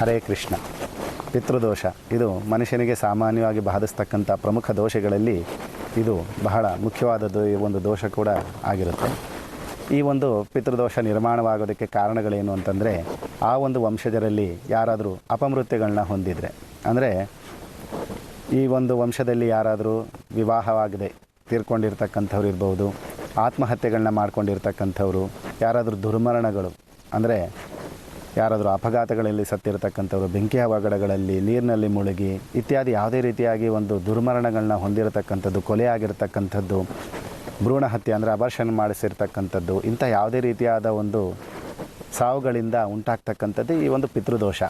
ಹರೇ ಕೃಷ್ಣ. ಪಿತೃದೋಷ ಇದು ಮನುಷ್ಯನಿಗೆ ಸಾಮಾನ್ಯವಾಗಿ ಬಾಧಿಸ್ತಕ್ಕಂಥ ಪ್ರಮುಖ ದೋಷಗಳಲ್ಲಿ ಇದು ಬಹಳ ಮುಖ್ಯವಾದದ್ದು. ಈ ಒಂದು ದೋಷ ಕೂಡ ಆಗಿರುತ್ತೆ. ಈ ಒಂದು ಪಿತೃದೋಷ ನಿರ್ಮಾಣವಾಗೋದಕ್ಕೆ ಕಾರಣಗಳೇನು ಅಂತಂದರೆ, ಆ ಒಂದು ವಂಶಜರಲ್ಲಿ ಯಾರಾದರೂ ಅಪಮೃತ್ಯುಗಳನ್ನ ಹೊಂದಿದರೆ, ಅಂದರೆ ಈ ಒಂದು ವಂಶದಲ್ಲಿ ಯಾರಾದರೂ ವಿವಾಹವಾಗದೆ ತೀರ್ಕೊಂಡಿರ್ತಕ್ಕಂಥವ್ರು ಇರ್ಬೋದು, ಆತ್ಮಹತ್ಯೆಗಳನ್ನ ಮಾಡ್ಕೊಂಡಿರ್ತಕ್ಕಂಥವ್ರು, ಯಾರಾದರೂ ದುರ್ಮರಣಗಳು ಅಂದರೆ ಯಾರಾದರೂ ಅಪಘಾತಗಳಲ್ಲಿ ಸತ್ತಿರತಕ್ಕಂಥವ್ರು, ಬೆಂಕಿ ಅವಘಡಗಳಲ್ಲಿ, ನೀರಿನಲ್ಲಿ ಮುಳುಗಿ ಇತ್ಯಾದಿ ಯಾವುದೇ ರೀತಿಯಾಗಿ ಒಂದು ದುರ್ಮರಣಗಳನ್ನ ಹೊಂದಿರತಕ್ಕಂಥದ್ದು, ಕೊಲೆ ಆಗಿರ್ತಕ್ಕಂಥದ್ದು, ಭ್ರೂಣ ಹತ್ಯೆ ಅಂದರೆ ಅಬಾರ್ಷನ್ ಮಾಡಿಸಿರ್ತಕ್ಕಂಥದ್ದು, ಇಂಥ ಯಾವುದೇ ರೀತಿಯಾದ ಒಂದು ಸಾವುಗಳಿಂದ ಉಂಟಾಗ್ತಕ್ಕಂಥದ್ದು ಈ ಒಂದು ಪಿತೃದೋಷ.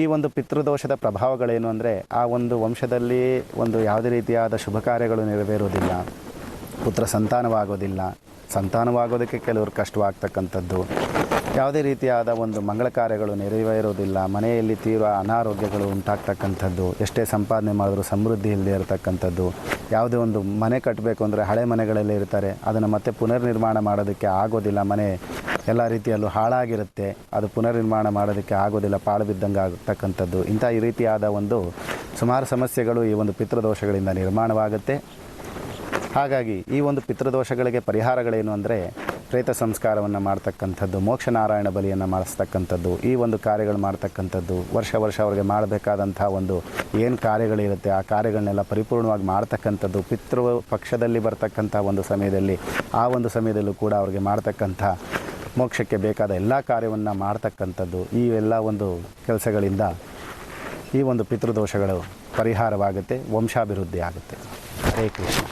ಈ ಒಂದು ಪಿತೃದೋಷದ ಪ್ರಭಾವಗಳೇನು ಅಂದರೆ, ಆ ಒಂದು ವಂಶದಲ್ಲಿ ಒಂದು ಯಾವುದೇ ರೀತಿಯಾದ ಶುಭ ಕಾರ್ಯಗಳು ನೆರವೇರೋದಿಲ್ಲ, ಪುತ್ರ ಸಂತಾನವಾಗೋದಕ್ಕೆ ಕೆಲವರು ಕಷ್ಟವಾಗ್ತಕ್ಕಂಥದ್ದು, ಯಾವುದೇ ರೀತಿಯಾದ ಒಂದು ಮಂಗಳ ಕಾರ್ಯಗಳು ನೆರವೇರೋದಿಲ್ಲ, ಮನೆಯಲ್ಲಿ ತೀವ್ರ ಅನಾರೋಗ್ಯಗಳು ಉಂಟಾಗ್ತಕ್ಕಂಥದ್ದು, ಎಷ್ಟೇ ಸಂಪಾದನೆ ಮಾಡಿದ್ರೂ ಸಮೃದ್ಧಿ ಇಲ್ಲದೆ ಇರತಕ್ಕಂಥದ್ದು, ಯಾವುದೇ ಒಂದು ಮನೆ ಕಟ್ಟಬೇಕು ಅಂದರೆ ಹಳೆ ಮನೆಗಳಲ್ಲೇ ಇರ್ತಾರೆ, ಅದನ್ನು ಮತ್ತೆ ಪುನರ್ನಿರ್ಮಾಣ ಮಾಡೋದಕ್ಕೆ ಆಗೋದಿಲ್ಲ, ಮನೆ ಎಲ್ಲ ರೀತಿಯಲ್ಲೂ ಹಾಳಾಗಿರುತ್ತೆ, ಅದು ಪುನರ್ನಿರ್ಮಾಣ ಮಾಡೋದಕ್ಕೆ ಆಗೋದಿಲ್ಲ, ಪಾಳು ಬಿದ್ದಂಗೆ ಆಗ್ತಕ್ಕಂಥದ್ದು, ಇಂಥ ಈ ರೀತಿಯಾದ ಒಂದು ಸುಮಾರು ಸಮಸ್ಯೆಗಳು ಈ ಒಂದು ಪಿತೃದೋಷಗಳಿಂದ ನಿರ್ಮಾಣವಾಗುತ್ತೆ. ಹಾಗಾಗಿ ಈ ಒಂದು ಪಿತೃದೋಷಗಳಿಗೆ ಪರಿಹಾರಗಳೇನು ಅಂದರೆ, ಪ್ರೇತ ಸಂಸ್ಕಾರವನ್ನು ಮಾಡ್ತಕ್ಕಂಥದ್ದು, ಮೋಕ್ಷನಾರಾಯಣ ಬಲಿಯನ್ನು ಮಾಡಿಸ್ತಕ್ಕಂಥದ್ದು, ಈ ಒಂದು ಕಾರ್ಯಗಳು ಮಾಡ್ತಕ್ಕಂಥದ್ದು, ವರ್ಷ ಅವ್ರಿಗೆ ಮಾಡಬೇಕಾದಂಥ ಒಂದು ಏನು ಕಾರ್ಯಗಳಿರುತ್ತೆ ಆ ಕಾರ್ಯಗಳನ್ನೆಲ್ಲ ಪರಿಪೂರ್ಣವಾಗಿ ಮಾಡ್ತಕ್ಕಂಥದ್ದು, ಪಿತೃ ಪಕ್ಷದಲ್ಲಿ ಬರ್ತಕ್ಕಂಥ ಒಂದು ಸಮಯದಲ್ಲಿ ಆ ಒಂದು ಸಮಯದಲ್ಲೂ ಕೂಡ ಅವ್ರಿಗೆ ಮಾಡ್ತಕ್ಕಂಥ ಮೋಕ್ಷಕ್ಕೆ ಬೇಕಾದ ಎಲ್ಲ ಕಾರ್ಯವನ್ನು ಮಾಡ್ತಕ್ಕಂಥದ್ದು, ಈ ಎಲ್ಲ ಒಂದು ಕೆಲಸಗಳಿಂದ ಈ ಒಂದು ಪಿತೃದೋಷಗಳು ಪರಿಹಾರವಾಗುತ್ತೆ, ವಂಶಾಭಿವೃದ್ಧಿ ಆಗುತ್ತೆ. ಹರೇ ಕೃಷ್ಣ.